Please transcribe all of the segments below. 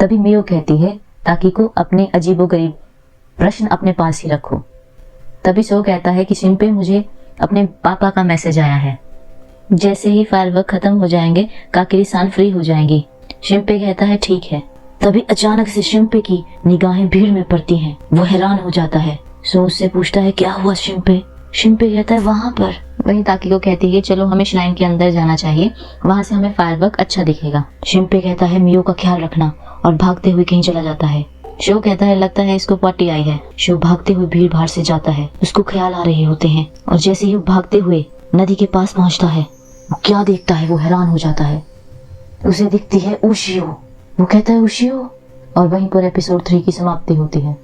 तभी मियो कहती है ताकि को अपने अजीबोगरीब प्रश्न अपने पास ही रखो। तभी शो कहता है कि शिंपे मुझे अपने पापा का मैसेज आया है, जैसे ही फायरवर्क खत्म हो जाएंगे काकिरी-सान फ्री हो जाएंगी। शिंपे कहता है ठीक है। तभी अचानक से शिंपे की निगाहें भीड़ में पड़ती हैं। वो हैरान हो जाता है। शो उससे पूछता है क्या हुआ शिंपे? शिंपे कहता है वहां पर। वहीं ताकिको कहती है चलो हमें श्राइन के अंदर जाना चाहिए, वहां से हमें फायरवर्क अच्छा दिखेगा। शिंपे कहता है मियो का ख्याल रखना और भागते हुए कहीं चला जाता है। शो कहता है लगता है इसको पार्टी आई है। शो भागते हुए भीड़ भाड़ से जाता है। उसको ख्याल आ रहे होते हैं और जैसे ही वो भागते हुए नदी के पास पहुंचता है वो क्या देखता है, वो हैरान हो जाता है। उसे दिखती है उशियो। वो कहता है उशियो और वहीं पर एपिसोड 3 की समाप्ति होती है।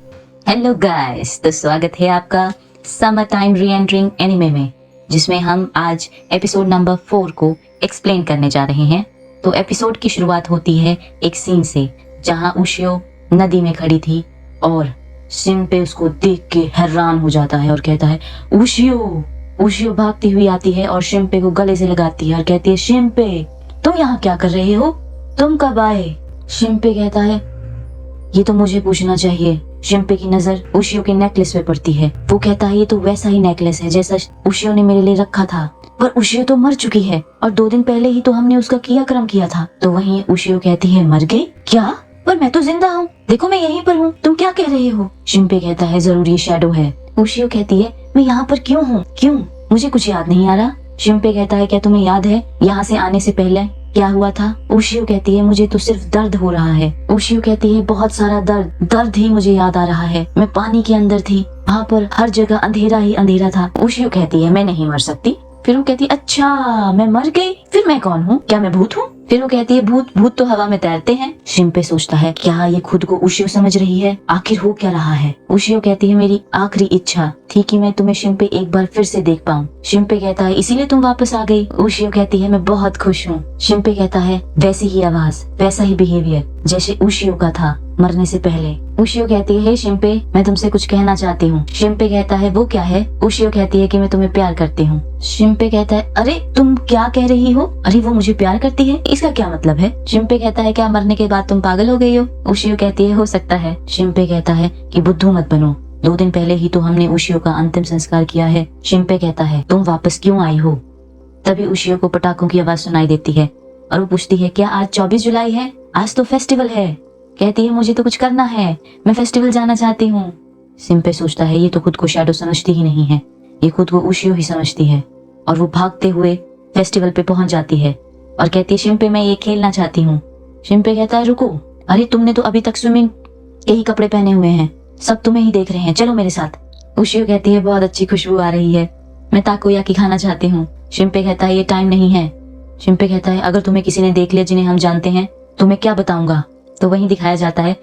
हेलो गाइस, तो स्वागत है आपका समर टाइम री एंट्रिंग एनिमे में, जिसमें हम आज एपिसोड नंबर 4 को एक्सप्लेन करने जा रहे हैं। तो एपिसोड की शुरुआत होती है एक सीन से जहां उशियो नदी में खड़ी थी और शिंपे उसको देख के हैरान हो जाता है और कहता है उशियो। उशियो भागती हुई आती है और शिंपे को गले से लगाती है और कहती है शिंपे तुम यहाँ क्या कर रहे हो, तुम कब आए? शिंपे कहता है ये तो मुझे पूछना चाहिए। शिंपे की नजर उशियो के नेकलेस पे पड़ती है। वो कहता है ये तो वैसा ही नेकलेस है जैसा उशियो ने मेरे लिए रखा था, पर उशियो तो मर चुकी है और 2 दिन पहले ही तो हमने उसका क्रियाक्रम किया था। तो वहीं उशियो कहती है मर गई क्या? पर मैं तो जिंदा हूँ, देखो मैं यहीं पर हूँ, तुम क्या कह रहे हो? शिंपे कहता है जरूर ये शैडो है। उशियो कहती है मैं यहाँ पर क्यों हूँ, क्यों? मुझे कुछ याद नहीं आ रहा। शिंपे कहता है क्या तुम्हें याद है यहाँ से आने से पहले क्या हुआ था? उशियो कहती है मुझे तो सिर्फ दर्द हो रहा है। उशियो कहती है बहुत सारा दर्द ही मुझे याद आ रहा है। मैं पानी के अंदर थी, वहाँ पर हर जगह अंधेरा ही अंधेरा था। उशियो कहती है मैं नहीं मर सकती। फिर वो कहती है अच्छा मैं मर गई, फिर मैं कौन हूँ, क्या मैं भूत हूँ? फिर वो कहती है भूत तो हवा में तैरते हैं। शिंपे सोचता है क्या ये खुद को उशियो समझ रही है, आखिर हो क्या रहा है? उशियो कहती है मेरी आखिरी इच्छा थी कि मैं तुम्हें शिंपे एक बार फिर से देख पाऊँ। शिंपे कहता है इसीलिए तुम वापस आ गई? उशियो कहती है मैं बहुत खुश हूँ। शिंपे कहता है वैसी ही आवाज, वैसा ही बिहेवियर जैसे उशियो का था मरने से पहले। उशियो कहती है शिंपे मैं तुमसे कुछ कहना चाहती हूँ। शिंपे कहता है वो क्या है? उशियो कहती है कि मैं तुम्हें प्यार करती हूँ। शिंपे कहता है अरे तुम क्या कह रही हो? अरे वो मुझे प्यार करती है, इसका क्या मतलब है? शिंपे कहता है क्या मरने के बाद तुम पागल हो गई हो? उशियो कहती है हो सकता है। शिंपे कहता है कि बुद्धू मत बनो, 2 दिन पहले ही तो हमने उशियो का अंतिम संस्कार किया है। शिंपे कहता है तुम वापस क्यों आई हो? तभी उशियो को पटाखों की आवाज सुनाई देती है और वो पूछती है क्या आज 24 जुलाई है? आज तो फेस्टिवल है। कहती है मुझे तो कुछ करना है, मैं फेस्टिवल जाना चाहती हूँ। शिंपे सोचता है ये तो खुद को शैडो समझती ही नहीं है, ये खुद को उशियो ही समझती है। और वो भागते हुए फेस्टिवल पे पहुंच जाती है और कहती है शिंपे मैं ये खेलना चाहती हूँ। शिंपे कहता है रुको, अरे तुमने तो अभी तक स्विमिंग के ही कपड़े पहने हुए हैं, सब तुम्हें ही देख रहे हैं, चलो मेरे साथ। उशियो कहती है बहुत अच्छी खुशबू आ रही है, मैं ताकोयाकी खाना चाहती हूँ। शिंपे कहता है ये टाइम नहीं है। शिंपे कहता है अगर तुम्हें किसी ने देख लिया जिन्हें हम जानते हैं तो मैं क्या बताऊंगा? तो वहीं दिखाया जाता है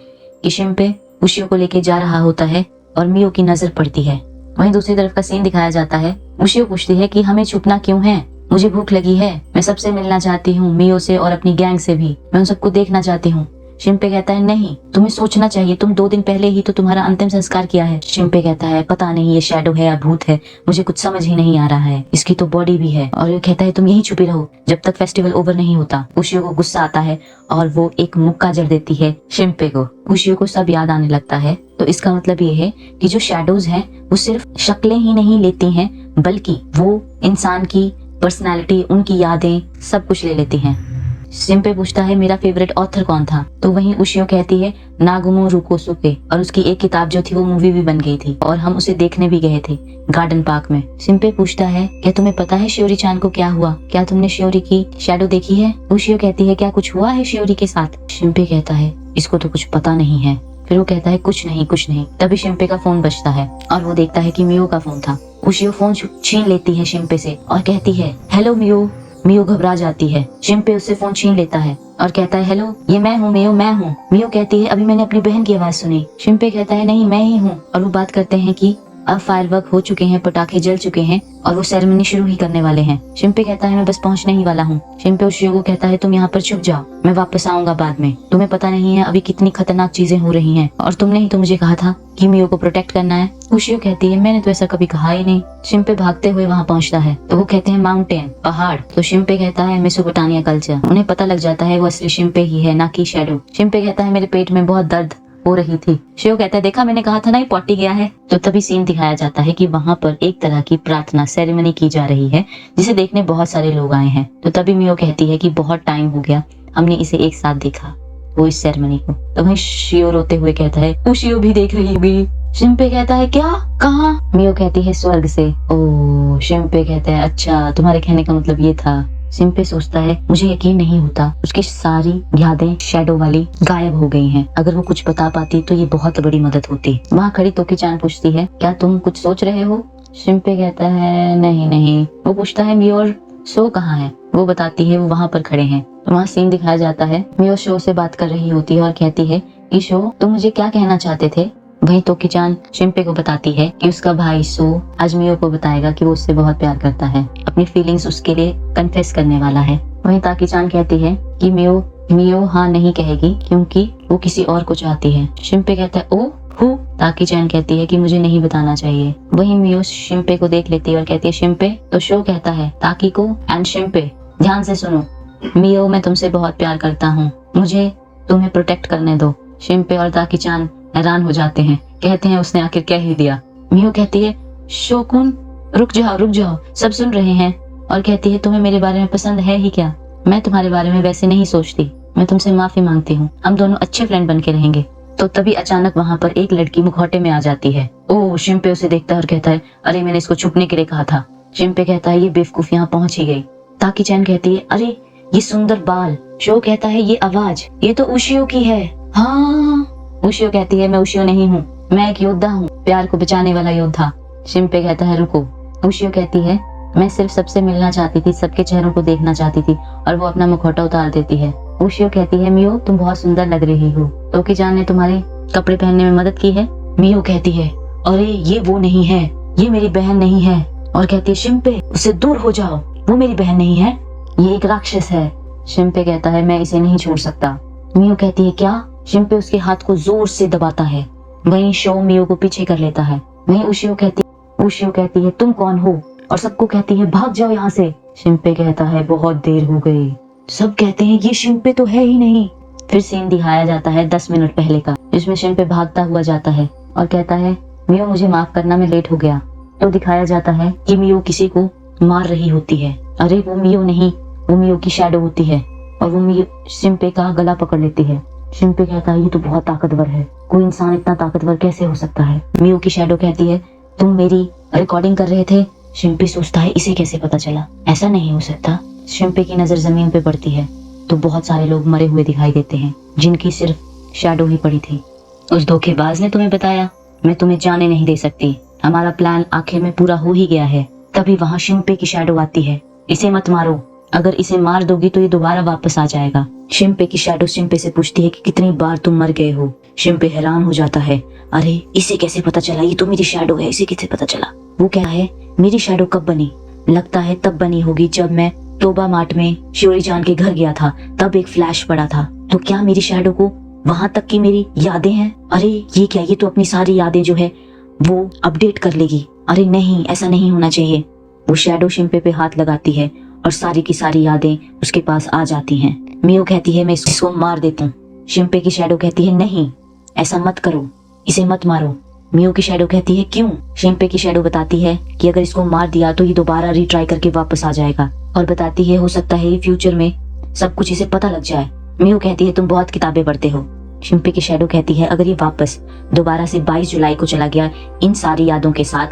कि शिंपे उशियो को लेके जा रहा होता है और मियो की नजर पड़ती है। वहीं दूसरी तरफ का सीन दिखाया जाता है। उशियो पूछती है कि हमें छुपना क्यों है, मुझे भूख लगी है, मैं सबसे मिलना चाहती हूँ, मियो से और अपनी गैंग से भी, मैं उन सबको देखना चाहती हूँ। शिंपे कहता है नहीं, तुम्हें सोचना चाहिए, तुम 2 दिन पहले ही तो तुम्हारा अंतिम संस्कार किया है। शिंपे कहता है पता नहीं ये शैडो है या भूत है, मुझे कुछ समझ ही नहीं आ रहा है, इसकी तो बॉडी भी है। और ये कहता है तुम यहीं छुपी रहो जब तक फेस्टिवल ओवर नहीं होता। उशियो को गुस्सा आता है और वो एक मुक्का जड़ देती है शिंपे को। उशियो को सब याद आने लगता है। तो इसका मतलब ये है कि जो शैडोज हैं वो सिर्फ शक्लें ही नहीं लेती हैं, बल्कि वो इंसान की पर्सनालिटी, उनकी यादें, सब कुछ ले लेती हैं। शिंपे पूछता है मेरा फेवरेट ऑथर कौन था? तो वहीं उशियो कहती है नागुमो रुकोसुके, और उसकी एक किताब जो थी वो मूवी भी बन गई थी और हम उसे देखने भी गए थे गार्डन पार्क में। शिंपे पूछता है क्या तुम्हें पता है शियोरी चान को क्या हुआ? क्या तुमने शियोरी की शैडो देखी है? उशियो कहती है क्या कुछ हुआ है शियोरी के साथ? शिंपे कहता है इसको तो कुछ पता नहीं है। फिर वो कहता है कुछ नहीं। तभी शिंपे का फोन बजता है और वो देखता है कि मियो का फोन था। उशियो फोन छीन लेती है शिंपे से और कहती है हेलो मियो। मियो घबरा जाती है। शिंपे उससे फोन छीन लेता है और कहता है हेलो ये मैं हूँ मियो, मैं हूँ। मियो कहती है अभी मैंने अपनी बहन की आवाज सुनी। शिंपे कहता है नहीं मैं ही हूँ। और वो बात करते हैं कि अब फायरवर्क हो चुके हैं, पटाखे जल चुके हैं और वो सेरेमनी शुरू ही करने वाले हैं। शिंपे कहता है मैं बस पहुंचने ही वाला हूँ। शिंपे उशियो को कहता है तुम यहाँ पर छुप जाओ, मैं वापस आऊंगा बाद में। तुम्हें पता नहीं है अभी कितनी खतरनाक चीजें हो रही हैं और तुमने ही तो मुझे कहा था कि मियो को प्रोटेक्ट करना है। उशियो कहती है मैंने तो ऐसा कभी कहा ही नहीं। शिंपे भागते हुए वहाँ पहुँचता है तो वो कहते हैं माउंटेन, पहाड़। तो शिंपे कहता है मेसोपोटामिया कल्चर। उन्हें पता लग जाता है वो असली शिंपे ही है, ना कि शैडो। शिंपे कहता है मेरे पेट में बहुत दर्द हो रही थी। शियो कहता है देखा मैंने कहा था ना ये पॉटी गया है। तो तभी सीन दिखाया जाता है कि वहाँ पर एक तरह की प्रार्थना सेरेमनी की जा रही है जिसे देखने बहुत सारे लोग आए हैं। तो तभी मियो कहती है कि बहुत टाइम हो गया हमने इसे एक साथ देखा, वो इस सेरेमनी को। तो वहीं शियो रोते हुए कहता है उशियो भी देख रही होगी। शिंपे कहता है क्या, कहाँ? मियो कहती है स्वर्ग से। ओ, शिंपे कहता है अच्छा तुम्हारे कहने का मतलब ये था। शिंपे सोचता है मुझे यकीन नहीं होता उसकी सारी यादें शैडो वाली गायब हो गई हैं। अगर वो कुछ बता पाती तो ये बहुत बड़ी मदद होती। वहाँ खड़ी तोकी-चान पूछती है क्या तुम कुछ सोच रहे हो? शिंपे कहता है नहीं। वो पूछता है मियो और शो कहाँ है? वो बताती है वो वहाँ पर खड़े हैं। तो वहाँ सीन दिखाया जाता है मियो शो से बात कर रही होती है और कहती है कि शो तुम मुझे क्या कहना चाहते थे? वहीं तोकी-चान शिंपे को बताती है कि उसका भाई सो आज मियो को बताएगा कि वो उससे बहुत प्यार करता है, अपनी फीलिंग्स उसके लिए कन्फेस करने वाला है। वहीं ताकी-चान कहती है कि मियो हाँ नहीं कहेगी क्योंकि वो किसी और को चाहती है। शिंपे कहता है ओ हु। ताकी-चान कहती है कि मुझे नहीं बताना चाहिए। वहीं मियो शिंपे को देख लेती है और कहती है शिंपे। तो शो कहता है ताकी को एंड शिंपे ध्यान से सुनो, मियो मैं तुमसे बहुत प्यार करता हूँ, मुझे तुम्हें प्रोटेक्ट करने दो। शिंपे और ताकी-चान हैरान हो जाते हैं, कहते हैं उसने आखिर क्या ही दिया। मियो कहती है शोकुन रुक जाओ सब सुन रहे हैं। और कहती है तुम्हें मेरे बारे में पसंद है ही क्या? मैं तुम्हारे बारे में वैसे नहीं सोचती, मैं तुमसे माफी मांगती हूँ, हम दोनों अच्छे फ्रेंड बन के रहेंगे। तो तभी अचानक वहाँ पर एक लड़की मुखौटे में आ जाती है। ओह, शिंपे उसे देखता है और कहता है अरे मैंने इसको छुपने के लिए कहा था। शिंपे कहता है ये बेवकूफ यहाँ पहुंच ही गई। ताकी-चान कहती है अरे ये सुंदर बाल। शो कहता है ये आवाज, ये तो उशियो की है। हाँ। उशियो कहती है मैं उशियो नहीं हूँ, मैं एक योद्धा हूँ, प्यार को बचाने वाला योद्धा। शिंपे कहता है रुको। उशियो कहती है मैं सिर्फ सबसे मिलना चाहती थी, सबके चेहरों को देखना चाहती थी। और वो अपना मुखौटा उतार देती है। उशियो कहती है मियो तुम बहुत सुंदर लग रही हो, तोकी-चान ने तुम्हारे कपड़े पहनने में मदद की है। मियो कहती है अरे ये वो नहीं है, ये मेरी बहन नहीं है। और कहती है शिंपे उससे दूर हो जाओ, वो मेरी बहन नहीं है, ये एक राक्षस है। शिंपे कहता है मैं इसे नहीं छोड़ सकता। मियो कहती है क्या? शिंपे उसके हाथ को जोर से दबाता है। वहीं शो मियो को पीछे कर लेता है। वहीं उशियो कहती है तुम कौन हो? और सबको कहती है भाग जाओ यहाँ से। शिंपे कहता है बहुत देर हो गई। सब कहते हैं ये शिंपे तो है ही नहीं। फिर सीन दिखाया जाता है 10 मिनट पहले का, जिसमें शिंपे भागता हुआ जाता है और कहता है मियो मुझे माफ करना, मैं लेट हो गया। तो दिखाया जाता है कि मियो किसी को मार रही होती है। अरे वो मियो नहीं, वो मियो की शैडो होती है और वो मियो शिंपे का गला पकड़ लेती है। शिंपे कहता है ये तो बहुत ताकतवर है, कोई इंसान इतना ताकतवर कैसे हो सकता है? मियो की शैडो कहती है तुम मेरी रिकॉर्डिंग कर रहे थे। शिंपे सोचता है इसे कैसे पता चला, ऐसा नहीं हो सकता। शिंपे की नजर जमीन पे पड़ती है तो बहुत सारे लोग मरे हुए दिखाई देते हैं जिनकी सिर्फ शैडो ही पड़ी थी। उस धोखेबाज ने तुम्हें बताया मैं तुम्हें जाने नहीं दे सकती, हमारा प्लान आखिर में पूरा हो ही गया है। तभी वहाँ शिंपे की शैडो आती है। इसे मत मारो, अगर इसे मार दोगी तो ये दोबारा वापस आ जाएगा। शिंपे की शैडो शिंपे से पूछती है कि कितनी बार तुम मर गए हो। शिंपे हैरान हो जाता है, अरे इसे कैसे पता चला, ये तो मेरी शैडो है, इसे कैसे पता चला? वो क्या है, मेरी शैडो कब बनी? लगता है तब बनी होगी जब मैं तोबा मार्ट में शियोरी-चान के घर गया था, तब एक फ्लैश पड़ा था। तो क्या मेरी शैडो को वहां तक की मेरी यादें हैं? अरे ये क्या, ये तो अपनी सारी यादें जो है वो अपडेट कर लेगी। अरे नहीं, ऐसा नहीं होना चाहिए। वो शैडो शिंपे पे हाथ लगाती है और सारी की सारी यादें उसके पास आ जाती हैं। मियो कहती है मैं इसको मार देती हूँ। शिंपे की शैडो कहती है नहीं, ऐसा मत करो, इसे मत मारो। मियो की शैडो कहती है क्यों? शिंपे की शैडो बताती है कि अगर इसको मार दिया तो ये दोबारा रिट्राई करके वापस आ जाएगा। और बताती है हो सकता है फ्यूचर में सब कुछ इसे पता लग जाए। मियो कहती है तुम बहुत किताबें पढ़ते हो। शिंपे की शैडो कहती है अगर ये वापस दोबारा से 22 जुलाई को चला गया इन सारी यादों के साथ,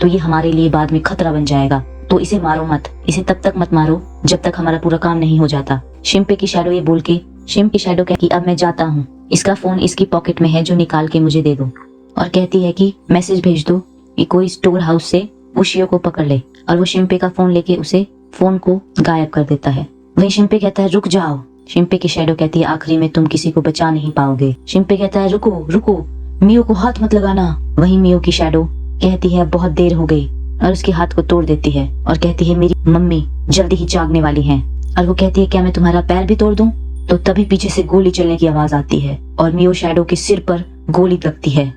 तो ये हमारे लिए बाद में खतरा बन जाएगा। तो इसे मारो मत, इसे तब तक मत मारो जब तक हमारा पूरा काम नहीं हो जाता। शिंपे की शैडो ये बोल के शिंपे की शैडो कहती अब मैं जाता हूँ, इसका फोन इसकी पॉकेट में है, जो निकाल के मुझे दे दो। और कहती है कि मैसेज भेज दो कि कोई स्टोर हाउस से उशियो को पकड़ ले। और वो शिंपे का फोन लेके उसे फोन को गायब कर देता है। वही शिंपे कहता है रुक जाओ। शिंपे की शैडो कहती है आखिरी में तुम किसी को बचा नहीं पाओगे। शिंपे कहता है रुको रुको, मियो को हाथ मत लगाना। वही मियो की शैडो कहती है बहुत देर हो गई और उसके हाथ को तोड़ देती है और कहती है मेरी मम्मी जल्दी ही जागने वाली हैं। और वो कहती है क्या मैं तुम्हारा पैर भी तोड़ दूं? तो तभी पीछे से गोली चलने की आवाज आती है और मियो शैडो के सिर पर गोली लगती है